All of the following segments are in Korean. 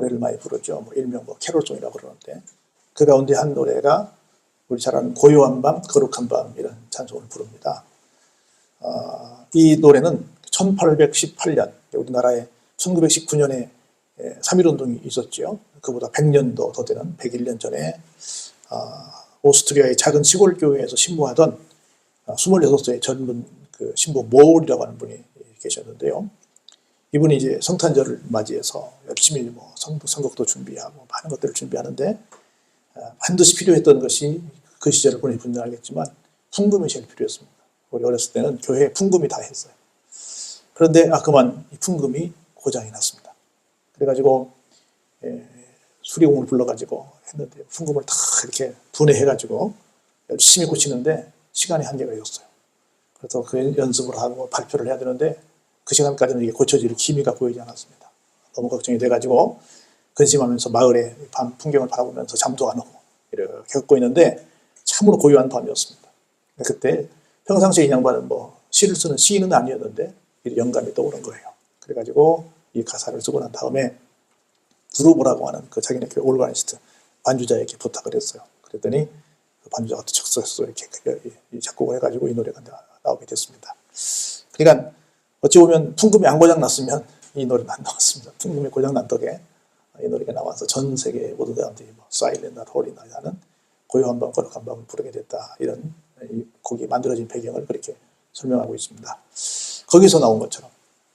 노래를 많이 부르죠. 일명 캐롤송이라고 그러는데 그 가운데 한 노래가 우리 잘 아는 고요한 밤, 거룩한 밤이라는 찬송을 부릅니다. 이 노래는 1818년 우리나라에 1919년에 3.1운동이 있었죠. 그보다 100년도 더 되는 101년 전에 오스트리아의 작은 시골 교회에서 신부하던 26세의 젊은 그 신부 모울이라고 하는 분이 계셨는데요. 이분이 이제 성탄절을 맞이해서 열심히 선곡도 준비하고 많은 것들을 준비하는데 반드시 필요했던 것이 그 시절을 보내신 분들은 알겠지만 풍금이 제일 필요했습니다. 우리 어렸을 때는 교회에 풍금이 다 했어요. 그런데 그만 이 풍금이 고장이 났습니다. 그래가지고 수리공을 불러가지고 했는데 풍금을 다 이렇게 분해해가지고 열심히 고치는데 시간이 한계가 있었어요. 그래서 그 연습을 하고 발표를 해야 되는데 그 시간까지는 이게 고쳐질 기미가 보이지 않았습니다. 너무 걱정이 돼가지고 근심하면서 마을의 밤 풍경을 바라보면서 잠도 안 오고 이렇게 겪고 있는데 참으로 고요한 밤이었습니다. 그때 평상시에 이 양반은 시를 쓰는 시인은 아니었는데 영감이 떠오른 거예요. 그래가지고 이 가사를 쓰고 난 다음에 두루보라고 하는 그 자기네 교회 올가니스트 반주자에게 부탁을 했어요. 그랬더니 그 반주자가 또 적서서 이렇게 작곡을 해가지고 이 노래가 나오게 됐습니다. 그러니까 어찌 보면 풍금이 안 고장 났으면 이 노래는 안 나왔습니다. 풍금이 고장 난 덕에 이 노래가 나와서 전 세계 모두들한테 사일렌트 홀이나 하는 고요한 밤, 거룩한 밤을 부르게 됐다. 이런 이 곡이 만들어진 배경을 그렇게 설명하고 있습니다. 거기서 나온 것처럼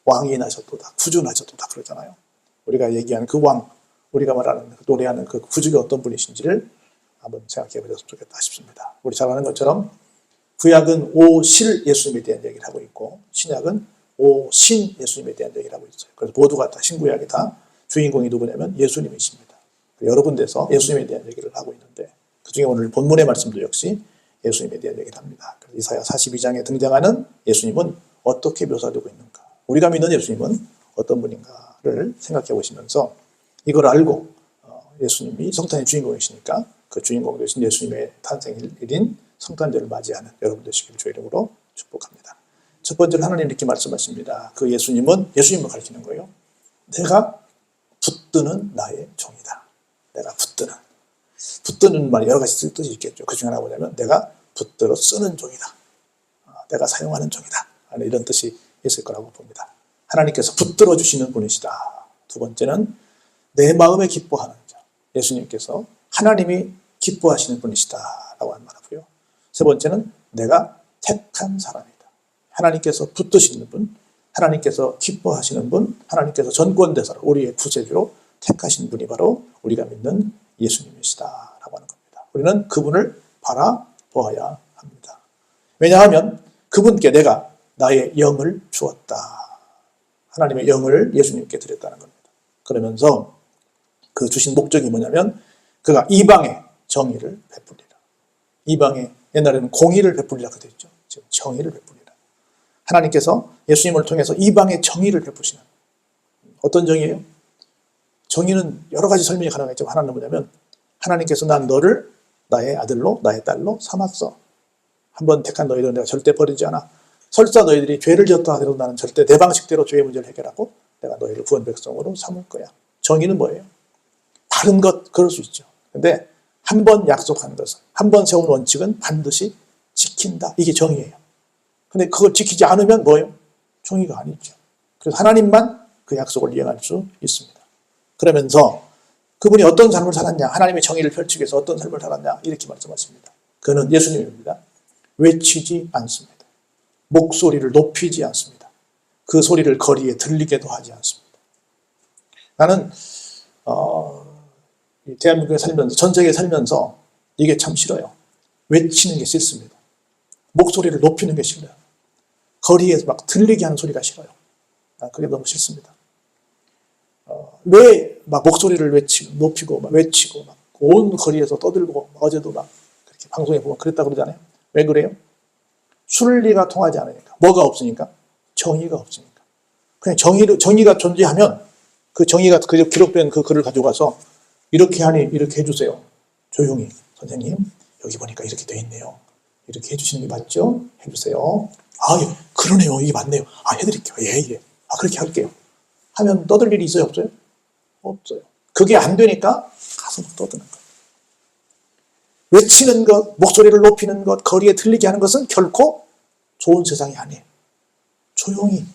왕이 나셨도다, 구주 나셨도다 그러잖아요. 우리가 얘기하는 그 왕, 우리가 말하는 노래하는 그 구주가 어떤 분이신지를 한번 생각해 보셨으면 좋겠다 싶습니다. 우리 잘 아는 것처럼 구약은 오실 예수님에 대한 얘기를 하고 있고 신약은 오신 예수님에 대한 얘기를 하고 있어요. 그래서 모두가 다 신구약이 다 주인공이 누구냐면 예수님이십니다. 여러 군데서 예수님에 대한 얘기를 하고 있는데 그중에 오늘 본문의 말씀도 역시 예수님에 대한 얘기를 합니다. 이사야 42장에 등장하는 예수님은 어떻게 묘사되고 있는가? 우리가 믿는 예수님은 어떤 분인가를 생각해 보시면서 이걸 알고 예수님이 성탄의 주인공이시니까 그 주인공 되신 예수님의 탄생일인 성탄절을 맞이하는 여러분 되시길 주의 이름으로 축복합니다. 첫 번째로 하나님 이렇게 말씀하십니다. 그 예수님을 가리키는 거예요. 내가 붙드는 나의 종이다. 내가 붙드는 말이 여러 가지 뜻이 있겠죠. 그 중에 하나가 뭐냐면 내가 붙들어 쓰는 종이다. 내가 사용하는 종이다. 이런 뜻이 있을 거라고 봅니다. 하나님께서 붙들어 주시는 분이시다. 두 번째는 내 마음에 기뻐하는 자. 예수님께서 하나님이 기뻐하시는 분이시다 라고 말하고요. 세 번째는 내가 택한 사람이다. 하나님께서 붙드시는 분, 하나님께서 기뻐하시는 분, 하나님께서 전권대사로 우리의 구세주로 택하신 분이 바로 우리가 믿는 예수님이시다 라고 하는 겁니다. 우리는 그분을 바라보아야 합니다. 왜냐하면 그분께 내가 나의 영을 주었다. 하나님의 영을 예수님께 드렸다는 겁니다. 그러면서 그 주신 목적이 뭐냐면 그가 이방의 정의를 베풀리라. 이방의 옛날에는 공의를 베풀리라고 되어 있죠. 지금 정의를 베풀리라. 하나님께서 예수님을 통해서 이방의 정의를 베푸시는 어떤 정의예요? 정의는 여러 가지 설명이 가능하겠지만 하나는 뭐냐면 하나님께서 난 너를 나의 아들로 나의 딸로 삼았어. 한번 택한 너희들은 내가 절대 버리지 않아. 설사 너희들이 죄를 지었다 하더라도 나는 절대 내 방식대로 죄의 문제를 해결하고 내가 너희를 구원 백성으로 삼을 거야. 정의는 뭐예요? 다른 것 그럴 수 있죠. 근데 한 번 약속한 것은 한 번 세운 원칙은 반드시 지킨다. 이게 정의예요. 근데 그걸 지키지 않으면 뭐예요? 정의가 아니죠. 그래서 하나님만 그 약속을 이행할 수 있습니다. 그러면서 그분이 어떤 삶을 살았냐, 하나님의 정의를 펼치기 위해서 어떤 삶을 살았냐 이렇게 말씀하십니다. 그는 예수님입니다. 외치지 않습니다. 목소리를 높이지 않습니다. 그 소리를 거리에 들리게도 하지 않습니다. 나는 대한민국에 살면서 전 세계에 살면서 이게 참 싫어요. 외치는 게 싫습니다. 목소리를 높이는 게 싫어요. 거리에서 막 들리게 하는 소리가 싫어요. 그게 너무 싫습니다. 왜 막 목소리를 높이고 막 외치고 막 온 거리에서 떠들고 어제도 막 그렇게 방송에 보면 그랬다 그러잖아요. 왜 그래요? 순리가 통하지 않으니까. 뭐가 없으니까? 정의가 없으니까. 그냥 정의가 존재하면 그 정의가 기록된 그 글을 가져가서 이렇게 하니 이렇게 해주세요. 조용히 선생님 여기 보니까 이렇게 돼 있네요. 이렇게 해주시는 게 맞죠? 해주세요. 예, 그러네요. 이게 맞네요. 해드릴게요. 예. 그렇게 할게요. 하면 떠들 일이 있어요? 없어요? 없어요. 그게 안 되니까 가서 막 떠드는 거예요. 외치는 것, 목소리를 높이는 것, 거리에 들리게 하는 것은 결코 좋은 세상이 아니에요. 조용히.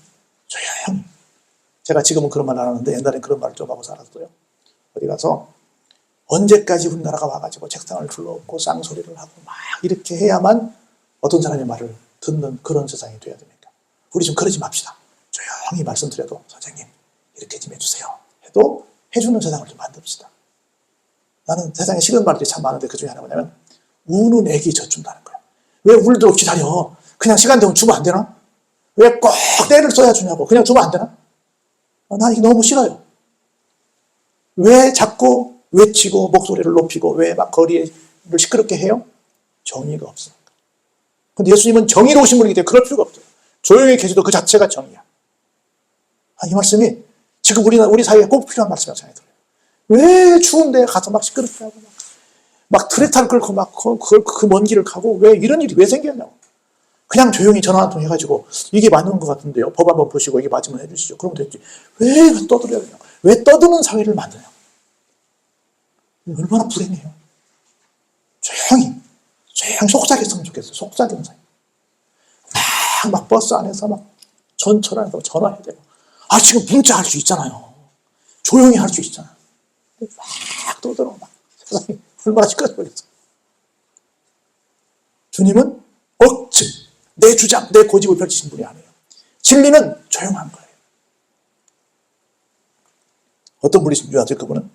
제가 지금은 그런 말 안 하는데 옛날엔 그런 말을 좀 하고 살았어요. 어디 가서 언제까지 우리나라가 와가지고 책상을 둘러엎고 쌍소리를 하고 막 이렇게 해야만 어떤 사람의 말을 듣는 그런 세상이 돼야 됩니까? 우리 좀 그러지 맙시다. 조용히 말씀드려도 선생님 이렇게 좀 해주세요 해도 해주는 세상을 좀 만듭시다. 나는 세상에 싫은 말들이 참 많은데 그 중에 하나가 뭐냐면 우는 애기 젖준다는 거야. 왜 울도 없이 기다려? 그냥 시간 되면 주면 안 되나? 왜 꼭 때를 써야 주냐고. 그냥 주면 안 되나? 난 이게 너무 싫어요. 왜 자꾸 외치고 목소리를 높이고 왜 막 거리를 시끄럽게 해요? 정의가 없으니까. 근데 예수님은 정의로우신 분이기 때문에 그럴 필요가 없어요. 조용히 계셔도 그 자체가 정의야. 이 말씀이 지금 우리 사회에 꼭 필요한 말씀이라고 생각이 들어요. 왜 추운데 가서 막 시끄럽게 하고 막 트랙터를 끌고 막 그 먼 길을 가고 왜 이런 일이 왜 생겼냐고. 그냥 조용히 전화 한 통 해가지고 이게 맞는 것 같은데요. 법 한번 보시고 이게 맞으면 해주시죠. 그러면 됐지. 왜 떠들어야 되냐고. 왜 떠드는 사회를 만드냐고. 얼마나 불행해요. 조용히 속삭였으면 좋겠어요. 속삭이는 사회. 막 버스 안에서 막 전철 안에서 전화해야 되고. 지금 문자 할 수 있잖아요. 조용히 할 수 있잖아. 막 떠들어 막 세상이 얼마나 시끄러워졌어. 주님은 억측, 내 주장, 내 고집을 펼치신 분이 아니에요. 진리는 조용한 거예요. 어떤 분이신 줄 아세요? 그분은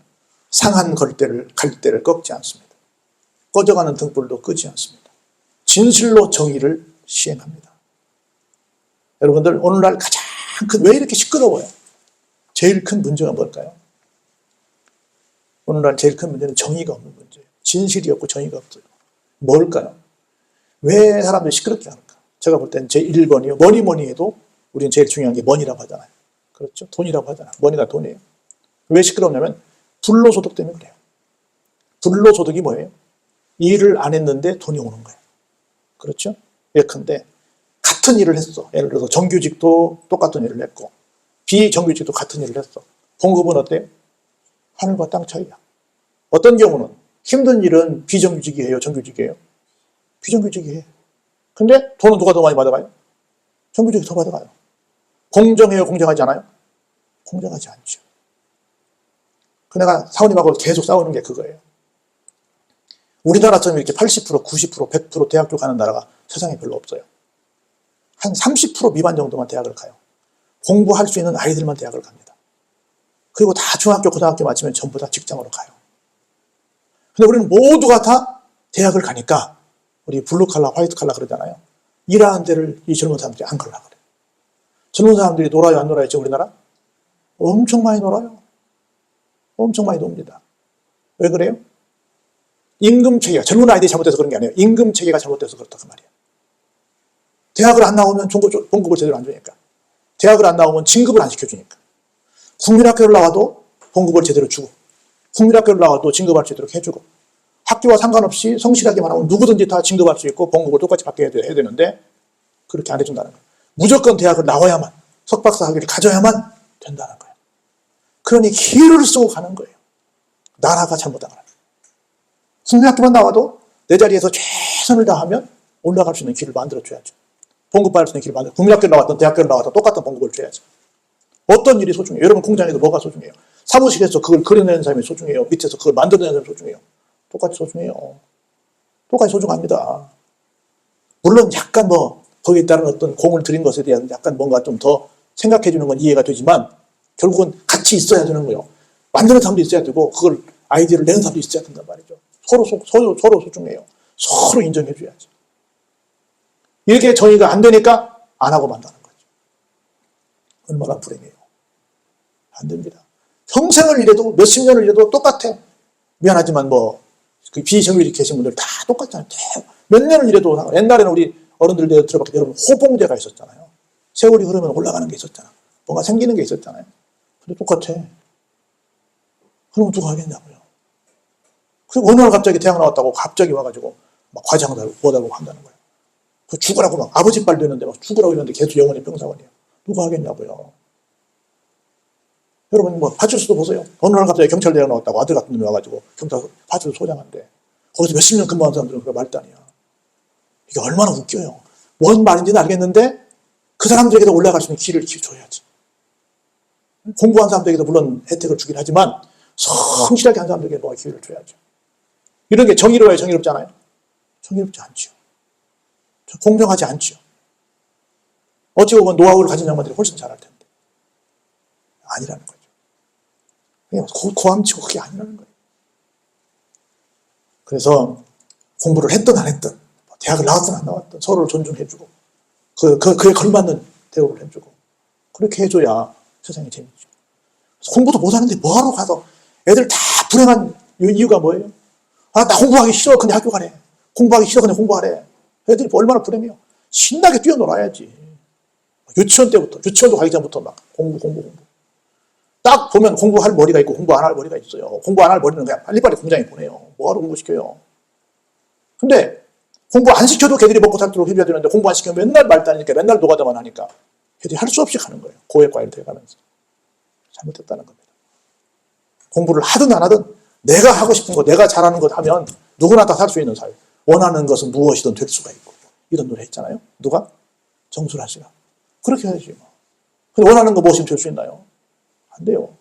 상한 갈대를 꺾지 않습니다. 꺼져가는 등불도 끄지 않습니다. 진실로 정의를 시행합니다. 여러분들 오늘날 가장 왜 이렇게 시끄러워요? 제일 큰 문제가 뭘까요? 오늘날 제일 큰 문제는 정의가 없는 문제예요. 진실이 없고 정의가 없어요. 뭘까요? 왜 사람들이 시끄럽게 하는가? 제가 볼 때는 제1번이요. 뭐니 해도 우리는 제일 중요한 게 money라고 하잖아요. 그렇죠? 돈이라고 하잖아요. money가 돈이에요. 왜 시끄럽냐면 불로소득 때문에 그래요. 불로소득이 뭐예요? 일을 안 했는데 돈이 오는 거예요. 그렇죠? 예컨대 같은 일을 했어. 예를 들어서 정규직도 똑같은 일을 했고 비정규직도 같은 일을 했어. 봉급은 어때요? 하늘과 땅 차이야. 어떤 경우는 힘든 일은 비정규직이 해요? 정규직이 해요? 비정규직이 해요. 근데 돈은 누가 더 많이 받아가요? 정규직이 더 받아가요. 공정해요? 공정하지 않아요? 공정하지 않죠. 내가 사모님하고 계속 싸우는 게 그거예요. 우리나라처럼 이렇게 80%, 90%, 100% 대학교 가는 나라가 세상에 별로 없어요. 한 30% 미만 정도만 대학을 가요. 공부할 수 있는 아이들만 대학을 갑니다. 그리고 다 중학교, 고등학교 마치면 전부 다 직장으로 가요. 근데 우리는 모두가 다 대학을 가니까 우리 블루칼라, 화이트칼라 그러잖아요. 일하는 데를 이 젊은 사람들이 안 가려고 그래요. 젊은 사람들이 놀아요, 안 놀아요? 지금 우리나라? 엄청 많이 놀아요. 엄청 많이 놉니다. 왜 그래요? 임금체계가, 젊은 아이들이 잘못돼서 그런 게 아니에요. 임금체계가 잘못돼서 그렇다 그 말이에요. 대학을 안 나오면 봉급을 제대로 안 주니까. 대학을 안 나오면 진급을 안 시켜주니까. 국민학교를 나와도 봉급을 제대로 주고 국민학교를 나와도 진급할 수 있도록 해주고 학교와 상관없이 성실하게만 하면 누구든지 다 진급할 수 있고 봉급을 똑같이 받게 해야 되는데 그렇게 안 해준다는 거예요. 무조건 대학을 나와야만 석박사 학위를 가져야만 된다는 거예요. 그러니 기회를 쓰고 가는 거예요. 나라가 잘못한 거예요. 국민학교만 나와도 내 자리에서 최선을 다하면 올라갈 수 있는 길을 만들어줘야죠. 봉급받을 수 있는 길을 만들어. 국민학교를 나왔던 대학교를 나왔던 똑같은 봉급을 줘야죠. 어떤 일이 소중해요? 여러분 공장에도 뭐가 소중해요? 사무실에서 그걸 그려내는 사람이 소중해요? 밑에서 그걸 만들어내는 사람이 소중해요? 똑같이 소중해요. 똑같이 소중합니다. 물론 약간 거기에 따른 어떤 공을 들인 것에 대한 약간 뭔가 좀 더 생각해 주는 건 이해가 되지만 결국은 같이 있어야 되는 거예요. 만드는 사람도 있어야 되고 그걸 아이디어를 내는 사람도 있어야 된단 말이죠. 서로 소중해요. 서로 인정해 줘야지. 이렇게 정의가 안 되니까 안 하고 만다는 거죠. 얼마나 불행해요. 안 됩니다. 평생을 일해도 몇십 년을 일해도 똑같아. 미안하지만 그 비정규직 계신 분들 다 똑같잖아요. 몇 년을 일해도 옛날에는 우리 어른들 들어봤겠죠. 여러분 호봉제가 있었잖아요. 세월이 흐르면 올라가는 게 있었잖아. 뭔가 생기는 게 있었잖아요. 근데 똑같아. 그럼 누가 하겠냐고요. 그리고 어느 날 갑자기 대학 나왔다고 갑자기 와가지고 막 과장 달고 한다는 거예요. 그 죽으라고 막 아버지 빨 되는데 막 죽으라고 했는데 계속 영원히 병사원이에요. 누가 하겠냐고요. 여러분 뭐 파출소도 보세요. 어느 날 갑자기 경찰대학 나왔다고 아들 같은 놈이 와가지고 경찰 파출소 소장한데 거기서 몇십 년 근무한 사람들은 그게 말도 아니야. 이게 얼마나 웃겨요. 뭔 말인지는 알겠는데 그 사람들에게도 올라갈 수 있는 길을 줘야지. 공부한 사람들에게도 물론 혜택을 주긴 하지만 성실하게 한 사람들에게 뭐 기회를 줘야죠. 이런 게 정의로워요? 정의롭잖아요? 정의롭지 않죠. 공정하지 않죠. 어찌 보면 노하우를 가진 양반들이 훨씬 잘할 텐데. 아니라는 거죠. 그냥 고함치고 그게 아니라는 거예요. 그래서 공부를 했든 안 했든, 대학을 나왔든 안 나왔든 서로를 존중해주고, 그에 걸맞는 대우를 해주고, 그렇게 해줘야 세상이 재밌죠. 공부도 못하는데 뭐하러 가서 애들 다 불행한 이유가 뭐예요? 아, 나 공부하기 싫어. 그냥 학교 가래. 공부하기 싫어. 그냥 공부하래. 애들이 얼마나 불행해요. 신나게 뛰어놀아야지. 유치원 때부터, 유치원도 가기 전부터 막 공부. 딱 보면 공부할 머리가 있고 공부 안 할 머리가 있어요. 공부 안 할 머리는 그냥 빨리빨리 공장에 보내요. 뭐하러 공부시켜요. 근데 공부 안 시켜도 걔들이 먹고 살도록 해줘야 되는데 공부 안 시키면 맨날 말다니까 맨날 노가다만 하니까 걔들이 할 수 없이 가는 거예요. 고액과일 돼가면서. 잘못했다는 겁니다. 공부를 하든 안 하든 내가 하고 싶은 거, 내가 잘하는 것 하면 누구나 다 살 수 있는 삶. 원하는 것은 무엇이든 될 수가 있고. 이런 노래 했잖아요. 누가? 정수라 씨가. 그렇게 해야지. 뭐. 근데 원하는 거 무엇이든 될 수 있나요? 안 돼요.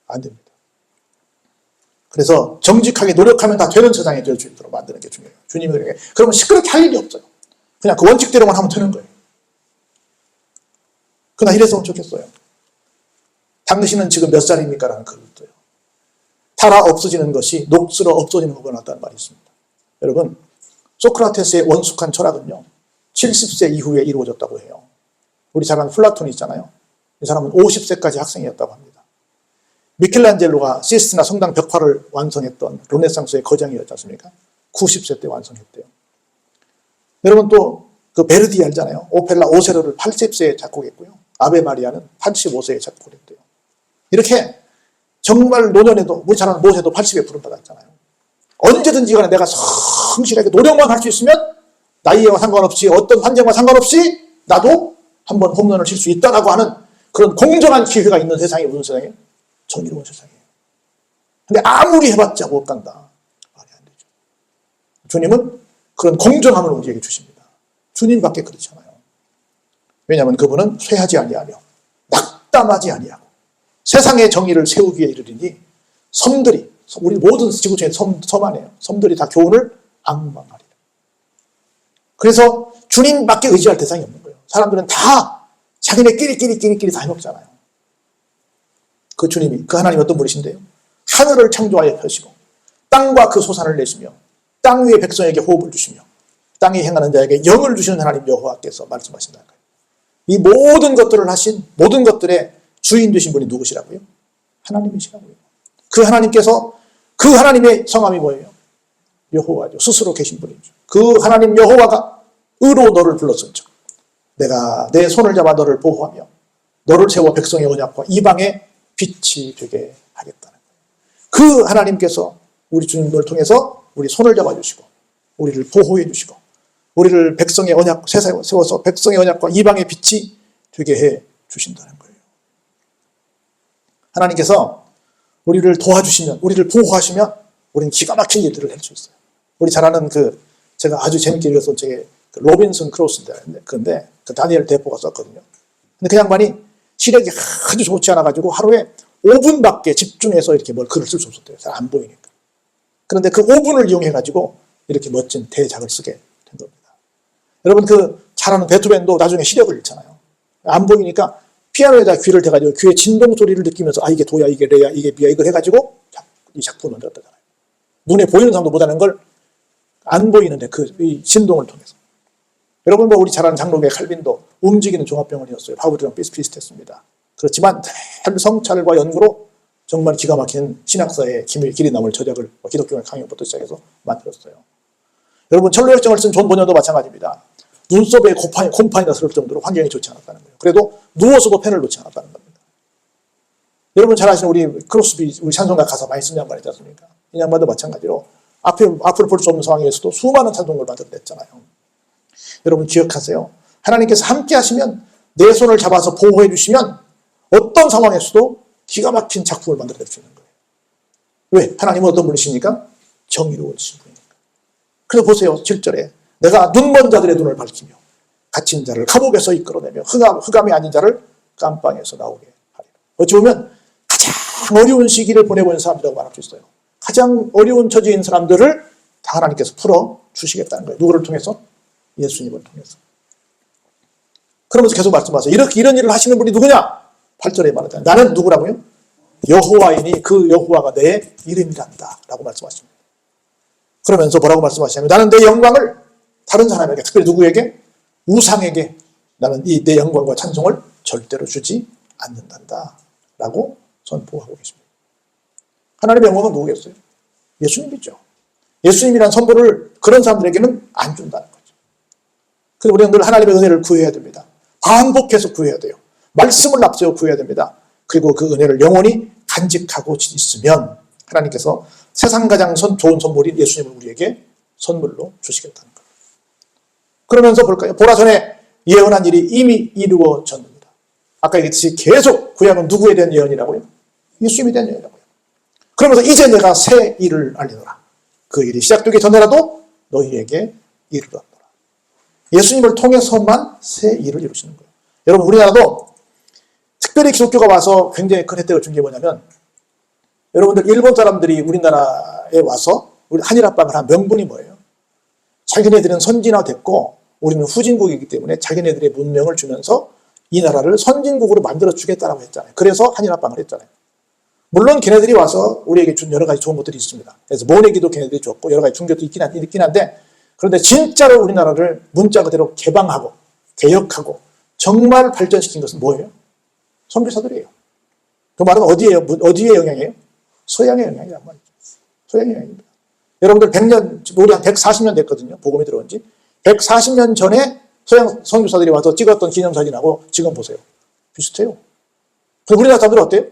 안 됩니다. 그래서 정직하게 노력하면 다 되는 세상이 될 수 있도록 만드는 게 중요해요. 주님이 그렇게. 그러면 시끄럽게 할 일이 없어요. 그냥 그 원칙대로만 하면 되는 거예요. 그러나 이랬으면 좋겠어요. 당신은 지금 몇 살입니까? 라는 글을 써요. 타라 없어지는 것이 녹슬어 없어지는 것보다 낫다는 말이 있습니다. 여러분, 소크라테스의 원숙한 철학은요, 70세 이후에 이루어졌다고 해요. 우리 잘 아는 플라톤이 있잖아요. 이 사람은 50세까지 학생이었다고 합니다. 미켈란젤로가 시스티나 성당 벽화를 완성했던 르네상스의 거장이었지 않습니까? 90세 때 완성했대요. 여러분 또 그 베르디 알잖아요. 오페라 오세로를 80세에 작곡했고요. 아베 마리아는 85세에 작곡을 했대요. 이렇게 정말 노년에도 우리 잘 아는 모세도 80에 부름받았잖아요. 언제든지 간에 내가 성실하게 노력만 할 수 있으면 나이와 상관없이 어떤 환경과 상관없이 나도 한번 홈런을 칠 수 있다라고 하는 그런 공정한 기회가 있는 세상이 무슨 세상이에요? 정의로운 세상이에요. 근데 아무리 해봤자 못 간다. 말이 안 되죠. 주님은 그런 공정함을 우리에게 주십니다. 주님밖에 그렇지 않아요. 왜냐하면 그분은 쇠하지 아니하며 낙담하지 아니하고 세상의 정의를 세우기 위해 이르리니 섬들이, 우리 모든 지구촌의 섬 안에요. 섬들이 다 교훈을 앙망하리라. 그래서 주님밖에 의지할 대상이 없는 거예요. 사람들은 다 자기네끼리 다 해먹잖아요. 그 주님이, 그 하나님이 어떤 분이신데요? 하늘을 창조하여 펴시고 땅과 그 소산을 내시며 땅 위의 백성에게 호흡을 주시며 땅에 행하는 자에게 영을 주시는 하나님 여호와께서 말씀하신다는 거예요. 이 모든 것들을 하신 모든 것들의 주인 되신 분이 누구시라고요? 하나님이시라고요. 그 하나님께서, 그 하나님의 성함이 뭐예요? 여호와죠. 스스로 계신 분이죠. 그 하나님 여호와가 의로 너를 불렀었죠. 내가 내 손을 잡아 너를 보호하며 너를 세워 백성의 언약과 이방의 빛이 되게 하겠다는 거예요. 그 하나님께서 우리 주님을 통해서 우리 손을 잡아주시고 우리를 보호해 주시고 우리를 백성의 언약, 세워서 백성의 언약과 이방의 빛이 되게 해 주신다는 거예요. 하나님께서 우리를 도와주시면, 우리를 보호하시면 우리는 기가 막힌 일들을 할 수 있어요. 우리 잘 아는 제가 아주 재밌게 읽었던 책에 로빈슨 크루소인데, 그런데 그 다니엘 데포가 썼거든요. 근데 그 양반이 시력이 아주 좋지 않아가지고 하루에 5분밖에 집중해서 이렇게 뭘 글을 쓸 수 없었대요. 잘 안 보이니까. 그런데 그 5분을 이용해가지고 이렇게 멋진 대작을 쓰게 된 겁니다. 여러분 잘 아는 베토벤도 나중에 시력을 잃잖아요. 안 보이니까 피아노에다 귀를 대가지고 귀의 진동 소리를 느끼면서 이게 도야, 이게 레야, 이게 비야 이걸 해가지고 이 작품을 만들었다잖아요. 눈에 보이는 사람도 못하는 걸 안 보이는데 이 진동을 통해서. 여러분 우리 잘 아는 장로계 칼빈도 움직이는 종합병원이었어요. 바울이랑 비슷비슷했습니다. 그렇지만 성찰과 연구로 정말 기가 막힌 신학사의 길이 남을 저작을 기독교의 강요부터 시작해서 만들었어요. 여러분 철로역정을 쓴 존 보녀도 마찬가지입니다. 눈썹에 곰팡이가 스를 정도로 환경이 좋지 않았다는 거예요. 그래도 누워서도 펜을 놓지 않았다는 겁니다. 여러분 잘 아시는 우리 크로스비, 우리 찬송가 가사 많이 쓴 양반 있지 않습니까? 이 양반도 마찬가지로 앞을 볼 수 없는 상황에서도 수많은 찬송을 만들어냈잖아요. 여러분 기억하세요. 하나님께서 함께 하시면 내 손을 잡아서 보호해 주시면 어떤 상황에서도 기가 막힌 작품을 만들어낼 수 있는 거예요. 왜? 하나님은 어떤 분이십니까? 정의로우신 분이니까. 그래서 보세요. 7절에 내가 눈먼 자들의 눈을 밝히며 갇힌 자를 감옥에서 이끌어내며 흑암이 아닌 자를 깜방에서 나오게 하리라. 어찌 보면 가장 어려운 시기를 보내고 있는 사람들이라고 말할 수 있어요. 가장 어려운 처지에 있는 사람들을 다 하나님께서 풀어주시겠다는 거예요. 누구를 통해서? 예수님을 통해서. 그러면서 계속 말씀하세요. 이런 일을 하시는 분이 누구냐? 8절에 말하잖아요. 나는 누구라고요? 여호와이니 그 여호와가 내 이름이란다 라고 말씀하십니다. 그러면서 뭐라고 말씀하시냐면 나는 내 영광을 다른 사람에게, 특별히 누구에게? 우상에게 나는 이 내 영광과 찬송을 절대로 주지 않는단다 라고 선포하고 계십니다. 하나님의 영광은 누구겠어요? 예수님이죠. 예수님이란 선물을 그런 사람들에게는 안 준다는 거죠. 그래서 우리는 늘 하나님의 은혜를 구해야 됩니다. 반복해서 구해야 돼요. 말씀을 앞세워 구해야 됩니다. 그리고 그 은혜를 영원히 간직하고 있으면 하나님께서 세상 가장 좋은 선물인 예수님을 우리에게 선물로 주시겠다는 거예요. 그러면서 볼까요? 보라 전에 예언한 일이 이미 이루어졌습니다. 아까 얘기했듯이 계속 구약은 누구에 대한 예언이라고요? 예수님에 대한 예언이라고요. 그러면서 이제 내가 새 일을 알리노라. 그 일이 시작되기 전에라도 너희에게 이르렀노라. 예수님을 통해서만 새 일을 이루시는 거예요. 여러분 우리나라도 특별히 기독교가 와서 굉장히 큰 혜택을 준 게 뭐냐면 여러분들 일본 사람들이 우리나라에 와서 우리 한일합방을 한 명분이 뭐예요? 자기네들은 선진화됐고 우리는 후진국이기 때문에 자기네들의 문명을 주면서 이 나라를 선진국으로 만들어주겠다라고 했잖아요. 그래서 한일합방을 했잖아요. 물론 걔네들이 와서 우리에게 준 여러 가지 좋은 것들이 있습니다. 그래서 모내기도 걔네들이 줬고 여러 가지 중교도 있긴 한데 그런데 진짜로 우리나라를 문자 그대로 개방하고 개혁하고 정말 발전시킨 것은 뭐예요? 선교사들이에요. 그 말은 어디의 영향이에요? 서양의 영향이란 말이죠. 서양의 영향입니다. 여러분들 100년, 우리 한 140년 됐거든요. 복음이 들어온 지. 140년 전에 서양 선교사들이 와서 찍었던 기념사진하고 지금 보세요. 비슷해요. 우리나라 사람들은 어때요?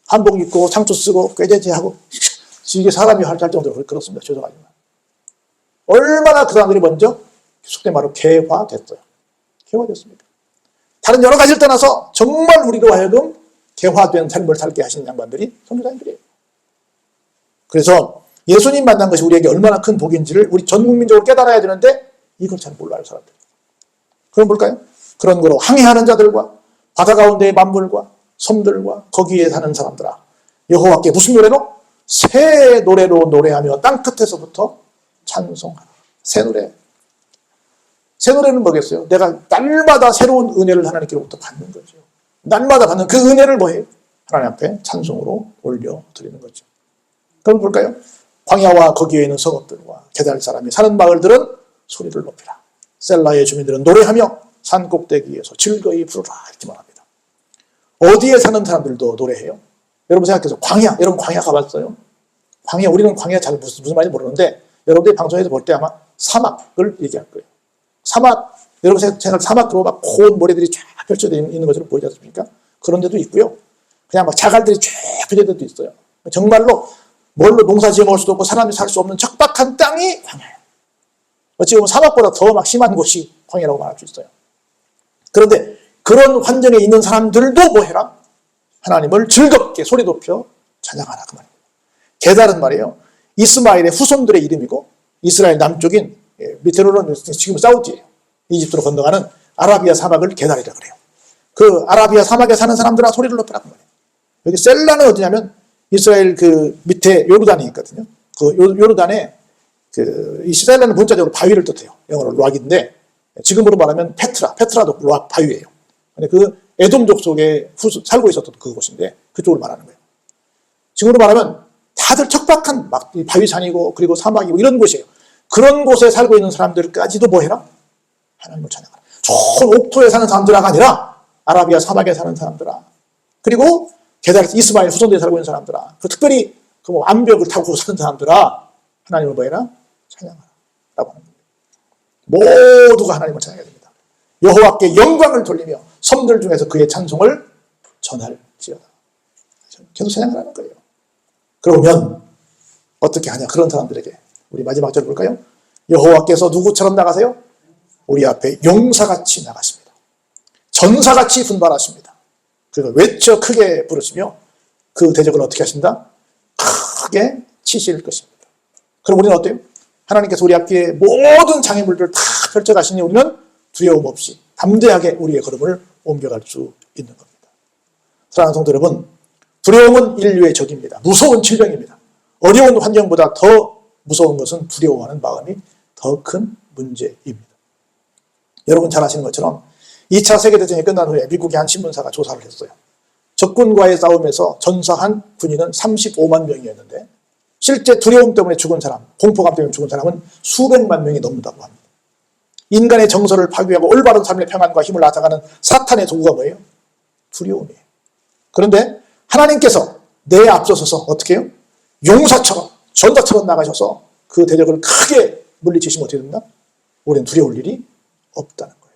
한복 입고 상투 쓰고 꾀재재하고 이게 사람이 할 정도로 그렇습니다. 죄송하지만. 얼마나 그 사람들이 먼저 속된 말로 개화됐어요. 개화됐습니까? 다른 여러 가지를 떠나서 정말 우리로 하여금 개화된 삶을 살게 하시는 양반들이 선교사님들이에요. 그래서 예수님 만난 것이 우리에게 얼마나 큰 복인지를 우리 전 국민적으로 깨달아야 되는데 이걸 잘 몰라요, 사람들. 그럼 볼까요? 그런 거로 항해하는 자들과 바다 가운데의 만물과 섬들과 거기에 사는 사람들아 여호와께 무슨 노래로? 새 노래로 노래하며 땅끝에서부터 찬송하라. 새 노래. 새 노래는 뭐겠어요? 내가 날마다 새로운 은혜를 하나님께로부터 받는 거죠. 날마다 받는 그 은혜를 뭐해요? 하나님 앞에 찬송으로 올려드리는 거죠. 그럼 볼까요? 광야와 거기에 있는 성읍들과 게달 사람이 사는 마을들은 소리를 높이라. 셀라의 주민들은 노래하며 산 꼭대기에서 즐거이 부르라 이렇게 말합니다. 어디에 사는 사람들도 노래해요? 여러분 생각해서 광야, 여러분 광야 가봤어요? 광야, 우리는 광야 잘 무슨 말인지 모르는데 여러분들이 방송에서 볼 때 아마 사막을 얘기할 거예요. 사막, 여러분 생각 사막으로 막 고운 모래들이 쫙 펼쳐져 있는 것처럼 보이지 않습니까? 그런 데도 있고요. 그냥 막 자갈들이 쫙 펼쳐져 데도 있어요. 정말로 뭘로 농사 지어 먹을 수도 없고 사람이 살 수 없는 척박한 땅이 광야예요. 어찌 보면 사막보다 더 막 심한 곳이 광야라고 말할 수 있어요. 그런데 그런 환경에 있는 사람들도 뭐 해라? 하나님을 즐겁게 소리 높여 찬양하라 그 말입니다. 게달은 말이에요. 이스마엘의 후손들의 이름이고 이스라엘 남쪽인 밑으로는 지금 사우디예요. 이집트로 건너가는 아라비아 사막을 게달이라 그래요. 그 아라비아 사막에 사는 사람들아 소리를 높여라 그 말이에요. 여기 셀라는 어디냐면 이스라엘 그 밑에 요르단이 있거든요. 그 요르단에 이 셀라는 문자적으로 바위를 뜻해요. 영어로 락인데 지금으로 말하면 페트라도 락 바위예요. 근데 그 에돔족 속에 살고 있었던 그곳인데 그쪽으로 말하는 거예요. 지금으로 말하면 다들 척박한 막 바위산이고 그리고 사막이고 이런 곳이에요. 그런 곳에 살고 있는 사람들까지도 뭐 해라? 하나님을 찬양하라. 좋은 옥토에 사는 사람들아가 아니라 아라비아 사막에 사는 사람들아. 그리고 게다가 이스마엘 후손들에 살고 있는 사람들아. 그 특별히 그 뭐 암벽을 타고 사는 사람들아. 하나님을 뭐 해라? 찬양하라. 라고 하는 겁니다. 모두가 하나님을 찬양해야 됩니다. 여호와께 영광을 돌리며 섬들 중에서 그의 찬송을 전할지어다. 계속 찬양하라는 거예요. 그러면 어떻게 하냐? 그런 사람들에게 우리 마지막 절 볼까요? 여호와께서 누구처럼 나가세요? 우리 앞에 용사같이 나가십니다. 전사같이 분발하십니다. 그래서 외쳐 크게 부르시며 그 대적을 어떻게 하신다? 크게 치실 것입니다. 그럼 우리는 어때요? 하나님께서 우리 앞뒤에 모든 장애물들을 다 펼쳐가시니 우리는 두려움 없이 담대하게 우리의 걸음을 옮겨갈 수 있는 겁니다. 사랑하는 성도 여러분, 두려움은 인류의 적입니다. 무서운 질병입니다. 어려운 환경보다 더 무서운 것은 두려워하는 마음이 더 큰 문제입니다. 여러분 잘 아시는 것처럼 2차 세계대전이 끝난 후에 미국의 한 신문사가 조사를 했어요. 적군과의 싸움에서 전사한 군인은 35만 명이었는데 실제 두려움 때문에 죽은 사람, 공포감 때문에 죽은 사람은 수백만 명이 넘는다고 합니다. 인간의 정서를 파괴하고 올바른 삶의 평안과 힘을 앗아가는 사탄의 도구가 뭐예요? 두려움이에요. 그런데 하나님께서 내 앞서서서 어떻게 해요? 용사처럼 전사처럼 나가셔서 그 대적을 크게 물리치시면 어떻게 된다? 우리는 두려울 일이 없다는 거예요.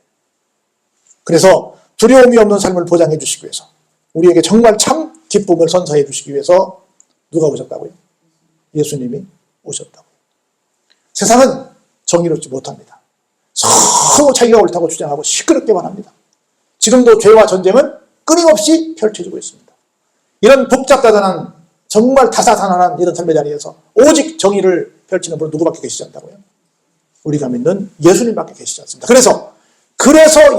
그래서 두려움이 없는 삶을 보장해 주시기 위해서 우리에게 정말 참 기쁨을 선사해 주시기 위해서 누가 오셨다고요? 예수님이 오셨다고요. 세상은 정의롭지 못합니다. 서로 자기가 옳다고 주장하고 시끄럽게만 합니다. 지금도 죄와 전쟁은 끊임없이 펼쳐지고 있습니다. 이런 복잡다단한 정말 다사다난한 이런 삶의 자리에서 오직 정의를 펼치는 분은 누구밖에 계시지 않다고요? 우리가 믿는 예수님밖에 계시지 않습니다. 그래서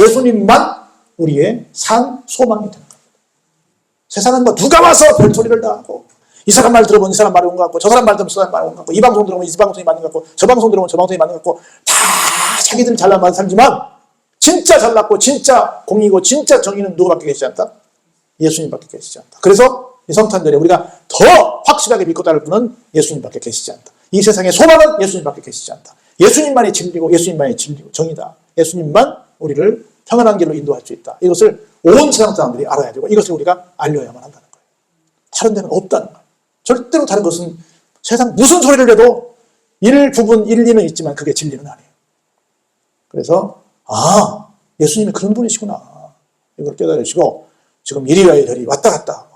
예수님만 우리의 산 소망이 되는 겁니다. 세상은 뭐 누가 와서 별소리를 다 하고 이 사람 말 들어보면 이 사람 말이 온 것 같고 저 사람 말 들으면 저 사람 말이 온 것 같고 이 방송 들어보면 이 방송이 맞는 것 같고 저 방송 들어보면 저 방송이 맞는 것 같고 다 자기들 잘난 맛 살지만 진짜 잘났고 진짜 공의고 진짜 정의는 누구밖에 계시지 않다? 예수님밖에 계시지 않다. 그래서 이 성탄절에 우리가 더 확실하게 믿고 따를 분은 예수님밖에 계시지 않다. 이 세상의 소망은 예수님밖에 계시지 않다. 예수님만이 진리고 예수님만이 진리고 정의다. 예수님만 우리를 평안한 길로 인도할 수 있다. 이것을 온 세상 사람들이 알아야 되고 이것을 우리가 알려야만 한다는 거예요. 다른 데는 없다는 거예요. 절대로 다른 것은 세상 무슨 소리를 해도 일리는 있지만 그게 진리는 아니에요. 그래서 예수님이 그런 분이시구나. 이걸 깨달으시고 지금 이리와 저리 왔다 갔다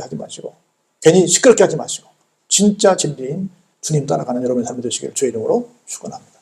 하지 마시고 괜히 시끄럽게 하지 마시고 진짜 진리인 주님 따라가는 여러분의 삶이 되시기를 주의 이름으로 축원합니다.